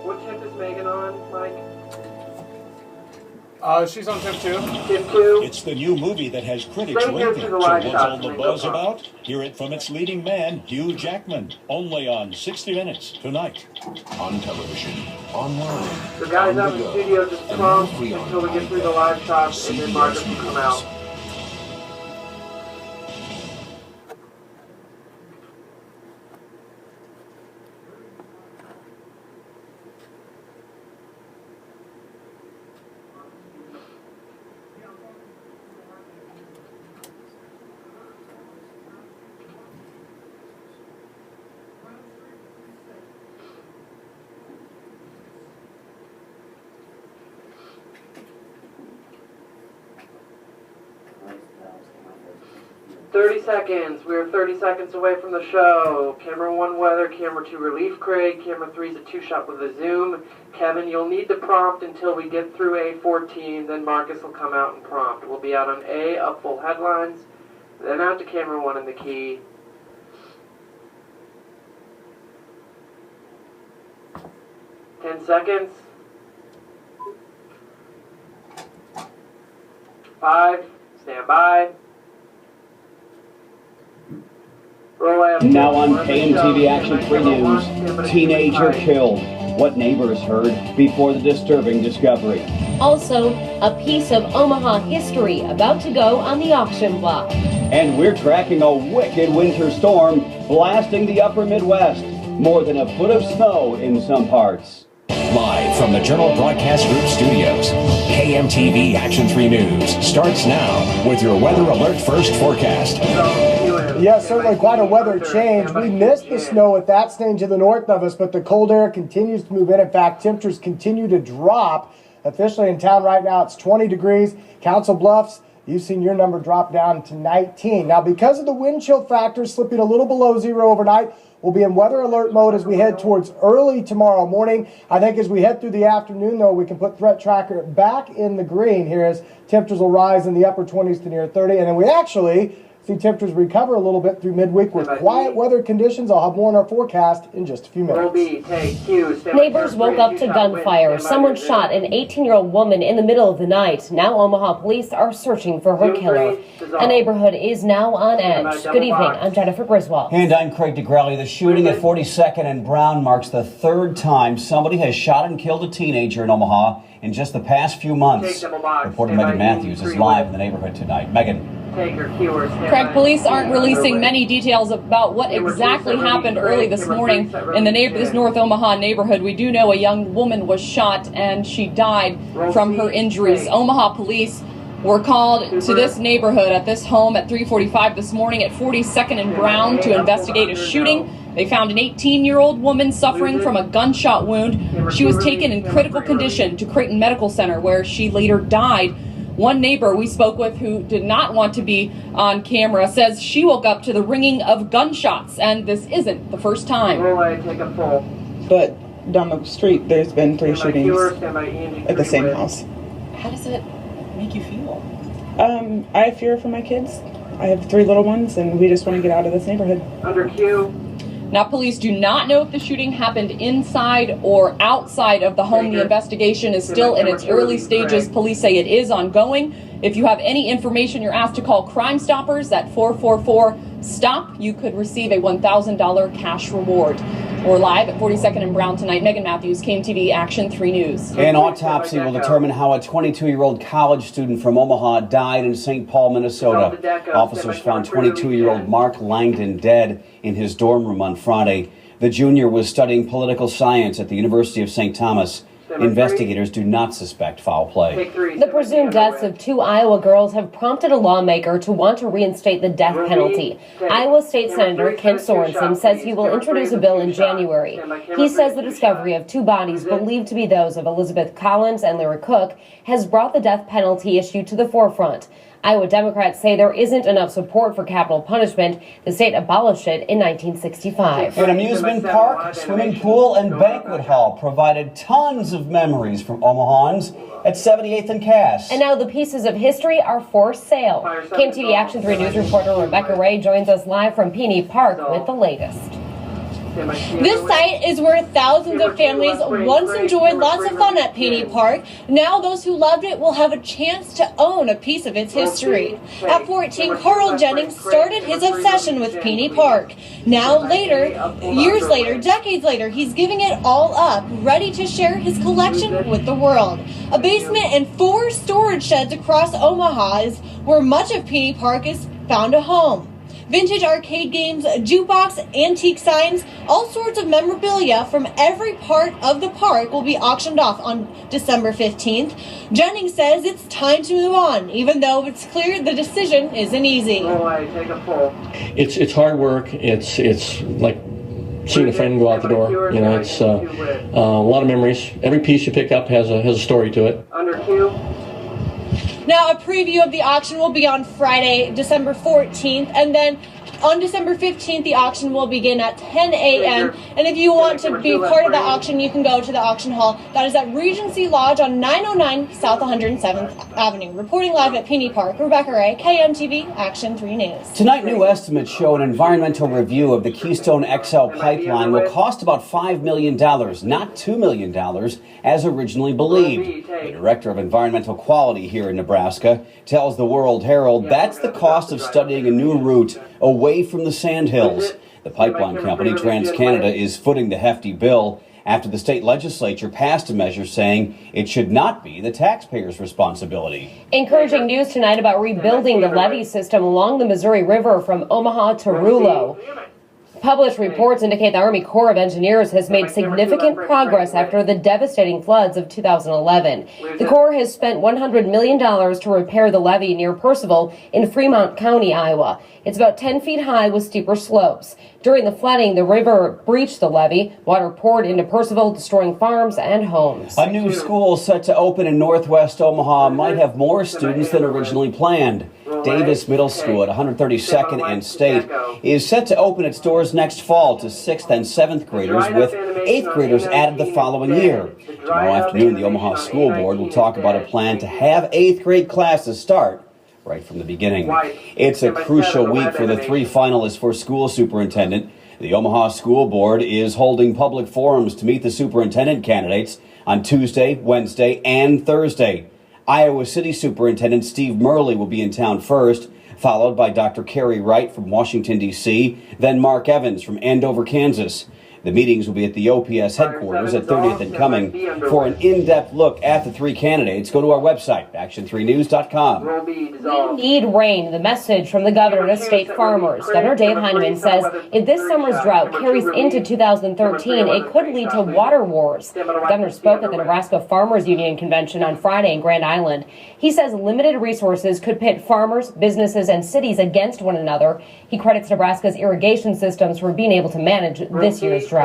What tip is Megan on, Mike? She's on tip 2. Tip 2. It's the new movie that has critics Stay here waiting. to So the live what's shot, all the Mingo buzz Park. about? Hear it from its leading man, Hugh Jackman, only on 60 Minutes tonight. On television, online, The guys on out the in the go, studio just and prompt now free on until we get through the iPad. live shots, and then Marcus will CBS come News. out. Seconds. We're 30 seconds away from the show. Camera 1 weather, camera 2 relief, Craig. Camera 3 is a 2-shot with a zoom. Kevin, you'll need to prompt until we get through A14, then Marcus will come out and prompt. We'll be out on A, up full headlines, then out to camera 1 in the key. Ten seconds. 5, stand by. Now on KMTV Action 3 News, teenager killed. What neighbors heard before the disturbing discovery. Also, a piece of Omaha history about to go on the auction block. And we're tracking a wicked winter storm blasting the upper Midwest. More than a foot of snow in some parts. Live from the Journal Broadcast Group studios, KMTV Action 3 News starts now with your Weather Alert First forecast. Yes, certainly quite a weather change. We missed the snow at that stage to the north of us, but the cold air continues to move in. In fact, temperatures continue to drop. Officially in town right now, it's 20 degrees. Council Bluffs, you've seen your number drop down to 19. Now, because of the wind chill factor slipping a little below zero overnight, we'll be in weather alert mode as we head towards early tomorrow morning. I think as we head through the afternoon, though, we can put threat tracker back in the green here as temperatures will rise in the upper 20s to near 30. And then we actually see temperatures recover a little bit through midweek with quiet weather conditions. I'll have more in our forecast in just a few minutes. Neighbors woke up to gunfire. Someone shot an 18-year-old woman in the middle of the night. Now Omaha police are searching for her killer. A neighborhood is now on edge. Good evening. I'm Jennifer Griswold. And I'm Craig DeGrelli. The shooting at 42nd and Brown marks the third time somebody has shot and killed a teenager in Omaha in just the past few months. Reporter Megan Matthews is live in the neighborhood tonight. Megan. Craig, police aren't releasing many details about what exactly happened early this morning in this North Omaha neighborhood. We do know a young woman was shot and she died from her injuries. Omaha police were called to this neighborhood at this home at 3:45 this morning at 42nd and Brown to investigate a shooting. They found an 18-year-old woman suffering from a gunshot wound. She was taken in critical condition to Creighton Medical Center, where she later died. One neighbor we spoke with, who did not want to be on camera, says she woke up to the ringing of gunshots, and this isn't the first time. But down the street, there's been 3 shootings at the same house. How does it make you feel? I have fear for my kids. I have 3 little ones, and we just want to get out of this neighborhood. Under Q. Now, police do not know if the shooting happened inside or outside of the home. The investigation is still in its early stages. Police say it is ongoing. If you have any information, you're asked to call Crime Stoppers at 444-STOP. You could receive a $1,000 cash reward. We're live at 42nd and Brown tonight. Megan Matthews, KMTV Action 3 News. An autopsy will determine how a 22-year-old college student from Omaha died in St. Paul, Minnesota. Officers found 22-year-old Mark Langdon dead in his dorm room on Friday. The junior was studying political science at the University of St. Thomas. Investigators do not suspect foul play. The presumed deaths of 2 Iowa girls have prompted a lawmaker to want to reinstate the death penalty. Iowa State Senator Kent Sorensen says he will introduce a bill in January. He says the discovery of 2 bodies believed to be those of Elizabeth Collins and Lyra Cook has brought the death penalty issue to the forefront. Iowa Democrats say there isn't enough support for capital punishment. The state abolished it in 1965. An amusement park, swimming pool, and banquet hall provided tons of memories from Omahans at 78th and Cass. And now the pieces of history are for sale. KMTV Action 3 News reporter Rebecca Ray joins us live from Peony Park with the latest. This site is where thousands of families once enjoyed lots of fun at Peony Park. Now those who loved it will have a chance to own a piece of its history. At 14, Carl Jennings started his obsession with Peony Park. Now later, years later, decades later, he's giving it all up, ready to share his collection with the world. A basement and 4 storage sheds across Omaha is where much of Peony Park is found a home. Vintage arcade games, jukebox, antique signs, all sorts of memorabilia from every part of the park will be auctioned off on December 15th. Jennings says it's time to move on, even though it's clear the decision isn't easy. It's hard work. It's like seeing a friend go out the door. You know, it's a lot of memories. Every piece you pick up has a story to it. Under 2. Now, a preview of the auction will be on Friday, December 14th, and then on December 15th, the auction will begin at 10 a.m. And if you want to be part of the auction, you can go to the auction hall. That is at Regency Lodge on 909 South 107th Avenue. Reporting live at Peony Park, Rebecca Ray, KMTV, Action 3 News. Tonight, new estimates show an environmental review of the Keystone XL pipeline will cost about $5 million, not $2 million, as originally believed. The director of environmental quality here in Nebraska tells the World Herald that's the cost of studying a new route away from the sandhills. The pipeline company, TransCanada, is footing the hefty bill after the state legislature passed a measure saying it should not be the taxpayers' responsibility. Encouraging news tonight about rebuilding the levee system along the Missouri River from Omaha to Rulo. Published reports indicate the Army Corps of Engineers has made significant progress after the devastating floods of 2011. The Corps has spent $100 million to repair the levee near Percival in Fremont County, Iowa. It's about 10 feet high with steeper slopes. During the flooding, the river breached the levee. Water poured into Percival, destroying farms and homes. A new school set to open in northwest Omaha might have more students than originally planned. Davis Middle School at 132nd and State is set to open its doors next fall to 6th and 7th graders, with 8th graders added the following year. Tomorrow afternoon, the Omaha School Board will talk about a plan to have 8th grade classes start right from the beginning. It's a crucial week for the 3 finalists for school superintendent. The Omaha School Board is holding public forums to meet the superintendent candidates on Tuesday, Wednesday, and Thursday. Iowa City Superintendent Steve Murley will be in town first, followed by Dr. Carrie Wright from Washington, D.C., then Mark Evans from Andover, Kansas. The meetings will be at the OPS headquarters at 30th and Cumming. For an in-depth look at the 3 candidates, go to our website, action3news.com. We need rain, the message from the governor to state farmers. Governor Dave Heineman says if this summer's drought carries into 2013, it could lead to water wars. The governor spoke at the Nebraska Farmers Union Convention on Friday in Grand Island. He says limited resources could pit farmers, businesses, and cities against one another. He credits Nebraska's irrigation systems for being able to manage this year's drought.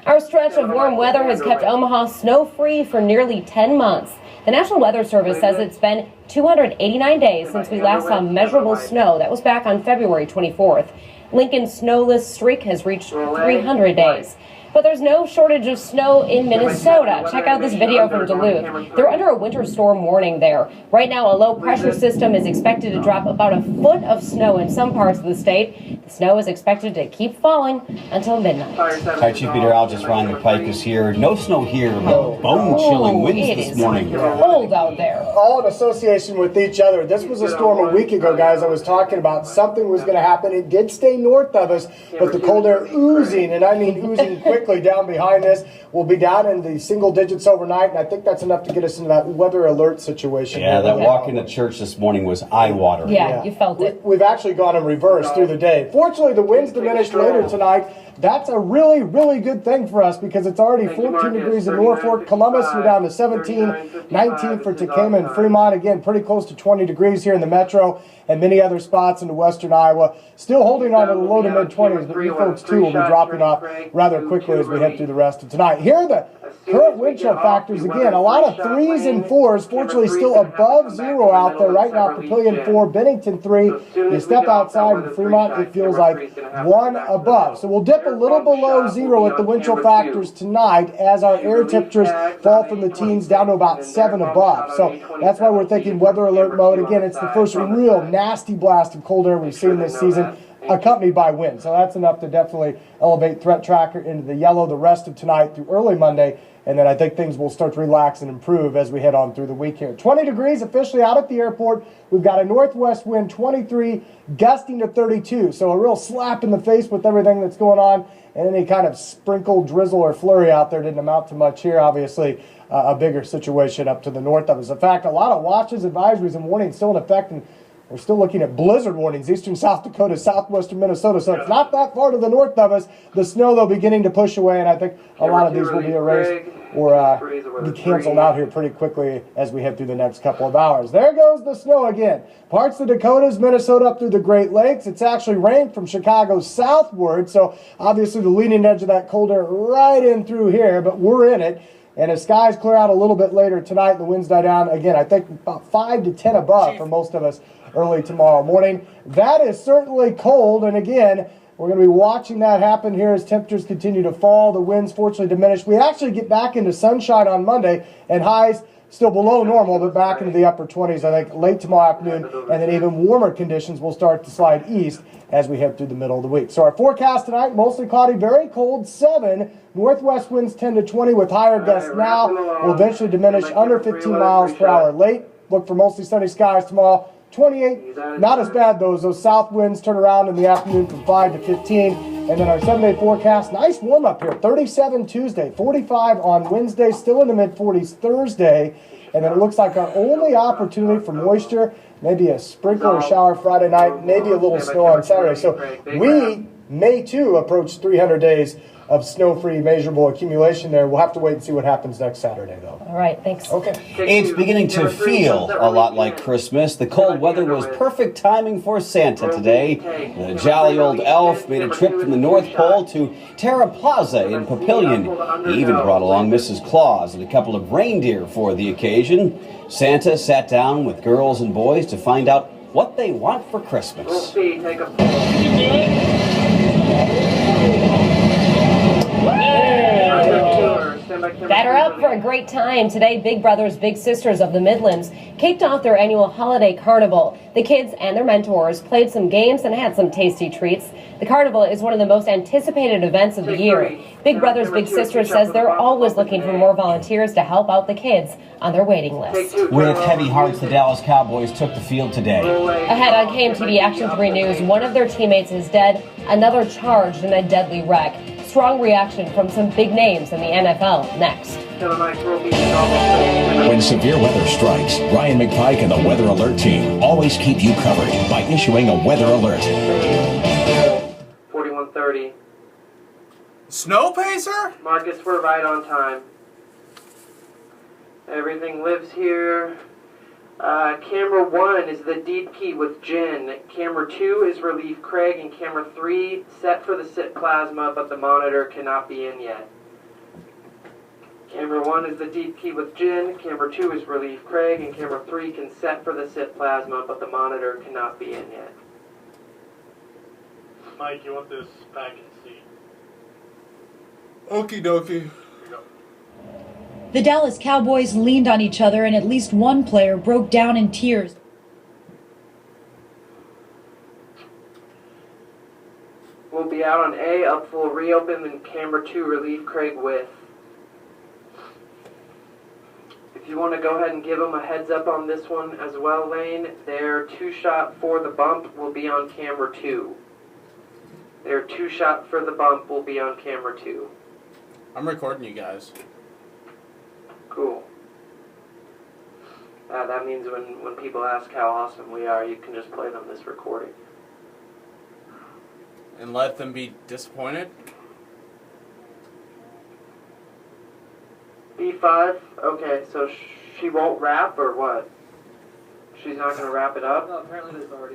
Our stretch of warm weather has kept Omaha snow-free for nearly 10 months. The National Weather Service says it's been 289 days since we last saw measurable snow. That was back on February 24th. Lincoln's snowless streak has reached 300 days. But there's no shortage of snow in Minnesota. Check out this video from Duluth. They're under a winter storm warning there. Right now, a low-pressure system is expected to drop about a foot of snow in some parts of the state. The snow is expected to keep falling until midnight. All right, Chief Meteorologist Ron McPike is here. No snow here, but bone-chilling winds this morning. It is cold out there. All in association with each other. This was a storm a week ago, guys. I was talking about something was going to happen. It did stay north of us, but the cold air oozing, and I mean oozing quickly down behind us. We'll be down in the single digits overnight, and I think that's enough to get us into that weather alert situation. Yeah, that walk into church this morning was eye-watering. Yeah, you felt it. We've actually gone in reverse through the day. Fortunately, the winds diminished later tonight. That's a really, really good thing for us because it's already 14 degrees in Norfolk. Columbus, you're down to 17, 19 for Tacoma and Fremont. Again, pretty close to 20 degrees here in the metro and many other spots into western Iowa. Still holding on to the low to mid-20s, but you folks, too, will be dropping off rather quickly as we head through the rest of tonight. Here are the current wind chill factors. Again, a lot of 3s and 4s. Fortunately, still above 0 out there right now. Papillion 4, Bennington 3. You step outside in Fremont, it feels like 1 above. So we'll dip a little below 0 at the wind chill factors tonight as our air temperatures fall from the teens down to about 7 above. So that's why we're thinking weather alert mode. Again, it's the first real nasty blast of cold air we've seen this season. accompanied by wind. So that's enough to definitely elevate threat tracker into the yellow the rest of tonight through early Monday. And then I think things will start to relax and improve as we head on through the week here. 20 degrees officially out at the airport. We've got a northwest wind 23, gusting to 32. So a real slap in the face with everything that's going on. And any kind of sprinkle, drizzle, or flurry out there didn't amount to much here. Obviously, a bigger situation up to the north of us. In fact, a lot of watches, advisories, and warnings still in effect, and we're still looking at blizzard warnings, eastern South Dakota, southwestern Minnesota. So it's not that far to the north of us. The snow, though, beginning to push away, and I think a lot of these will be erased or be canceled out here pretty quickly as we head through the next couple of hours. There goes the snow again. Parts of the Dakotas, Minnesota up through the Great Lakes. It's actually rained from Chicago southward, so obviously the leading edge of that cold air right in through here, but we're in it. And as skies clear out a little bit later tonight, the winds die down. Again, I think about 5 to 10 above for most of us early tomorrow morning. That is certainly cold, and again, we're going to be watching that happen here as temperatures continue to fall. The winds fortunately diminish. We actually get back into sunshine on Monday, and highs still below normal, but back into the upper 20s, I think, late tomorrow afternoon, and then even warmer conditions will start to slide east as we head through the middle of the week. So our forecast tonight, mostly cloudy, very cold, 7. Northwest winds 10 to 20 with higher gusts now. Will eventually diminish under 15 miles per hour late. Look for mostly sunny skies tomorrow. 28, not as bad though, as those south winds turn around in the afternoon from 5 to 15. And then our 7-day forecast, nice warm up here. 37 Tuesday, 45 on Wednesday, still in the mid-40s Thursday. And then it looks like our only opportunity for moisture, maybe a sprinkle or shower Friday night, maybe a little snow on Saturday. So we may too approach 300 days of snow-free measurable accumulation there. We'll have to wait and see what happens next Saturday, though. All right, thanks. Okay. It's beginning to feel a lot like Christmas. The cold weather was perfect timing for Santa today. The jolly old elf made a trip from the North Pole to Terra Plaza in Papillion. He even brought along Mrs. Claus and a couple of reindeer for the occasion. Santa sat down with girls and boys to find out what they want for Christmas. We'll see. Take a Batter up for a great time. Today, Big Brothers Big Sisters of the Midlands kicked off their annual holiday carnival. The kids and their mentors played some games and had some tasty treats. The carnival is one of the most anticipated events of the year. Big Brothers Big Sisters says they're always looking for more volunteers to help out the kids on their waiting list. With heavy hearts, the Dallas Cowboys took the field today. Ahead on KMTV Action 3 News, one of their teammates is dead, another charged in a deadly wreck. Strong reaction from some big names in the NFL next. When severe weather strikes, Ryan McPike and the Weather Alert team always keep you covered by issuing a weather alert. 4130. Snow pacer? Marcus, we're right on time. Everything lives here. Camera 1 is the deep key with Jen. Camera 2 is Relief Craig, and camera 3 set for the SIT plasma, but the monitor cannot be in yet. Camera 1 is the deep key with Jen. Camera 2 is Relief Craig, and camera 3 can set for the SIT plasma, but the monitor cannot be in yet. Mike, you want this packet seat? Okie dokie. The Dallas Cowboys leaned on each other, and at least one player broke down in tears. We'll be out on A, up full reopen, and camera 2, Relief Craig with. If you want to go ahead and give them a heads up on this one as well, Lane, their 2-shot for the bump will be on camera 2. Their 2-shot for the bump will be on camera 2. I'm recording you guys. Cool. That means when people ask how awesome we are, you can just play them this recording. And let them be disappointed? B5? Okay, so she won't rap or what? She's not going to wrap it up? No, apparently there's already